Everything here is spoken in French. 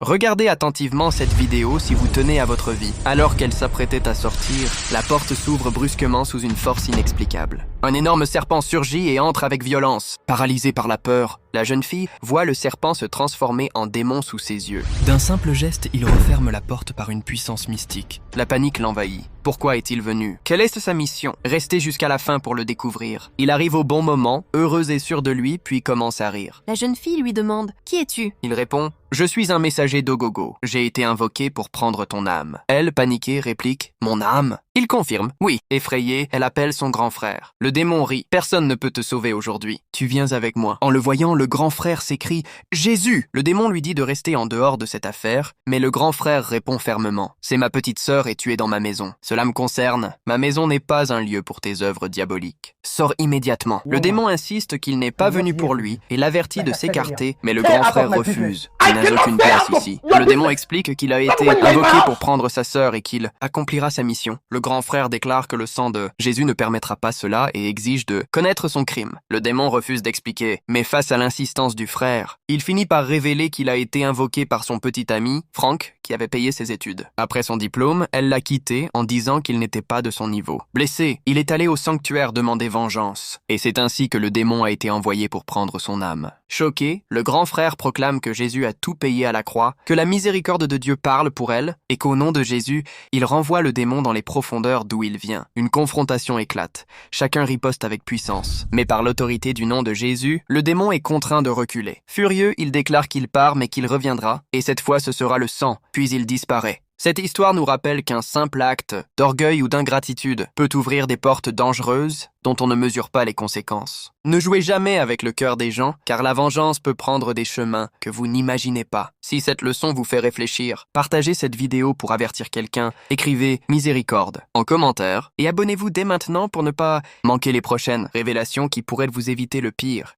Regardez attentivement cette vidéo si vous tenez à votre vie. Alors qu'elle s'apprêtait à sortir, la porte s'ouvre brusquement sous une force inexplicable. Un énorme serpent surgit et entre avec violence. Paralysée par la peur, la jeune fille voit le serpent se transformer en démon sous ses yeux. D'un simple geste, il referme la porte par une puissance mystique. La panique l'envahit. Pourquoi est-il venu? Quelle est sa mission? Restez jusqu'à la fin pour le découvrir. Il arrive au bon moment, heureux et sûr de lui, puis commence à rire. La jeune fille lui demande « Qui es-tu » Il répond « Je suis un messager d'Ogogo. J'ai été invoqué pour prendre ton âme. » Elle, paniquée, réplique « Mon âme ?» Il confirme « Oui. » Effrayée, elle appelle son grand frère. Le démon rit « Personne ne peut te sauver aujourd'hui. Tu viens avec moi. » En le voyant, le grand frère s'écrie « Jésus !» Le démon lui dit de rester en dehors de cette affaire, mais le grand frère répond fermement « C'est ma petite sœur et tu es dans ma maison. Cela me concerne. Ma maison n'est pas un lieu pour tes œuvres diaboliques. Sors immédiatement. » Le démon insiste qu'il n'est pas venu pour lui et l'avertit de s'écarter, mais le grand frère refuse. « Tu n'as aucune place ici. » Le démon explique qu'il a été invoqué pour prendre sa sœur et qu'il accomplira sa mission. Le grand frère déclare que le sang de Jésus ne permettra pas cela et exige de connaître son crime. Le démon refuse d'expliquer, mais face à l'insistance du frère, il finit par révéler qu'il a été invoqué par son petit ami, Frank, qui avait payé ses études. Après son diplôme, elle l'a quitté en disant qu'il n'était pas de son niveau. Blessé, il est allé au sanctuaire demander vengeance. Et c'est ainsi que le démon a été envoyé pour prendre son âme. Choqué, le grand frère proclame que Jésus a tout payé à la croix, que la miséricorde de Dieu parle pour elle, et qu'au nom de Jésus, il renvoie le démon dans les profondeurs d'où il vient. Une confrontation éclate. Chacun riposte avec puissance. Mais par l'autorité du nom de Jésus, le démon est contraint de reculer. Furieux, il déclare qu'il part mais qu'il reviendra, et cette fois ce sera le sang, puis il disparaît. Cette histoire nous rappelle qu'un simple acte d'orgueil ou d'ingratitude peut ouvrir des portes dangereuses dont on ne mesure pas les conséquences. Ne jouez jamais avec le cœur des gens, car la vengeance peut prendre des chemins que vous n'imaginez pas. Si cette leçon vous fait réfléchir, partagez cette vidéo pour avertir quelqu'un, écrivez « Miséricorde » en commentaire et abonnez-vous dès maintenant pour ne pas manquer les prochaines révélations qui pourraient vous éviter le pire.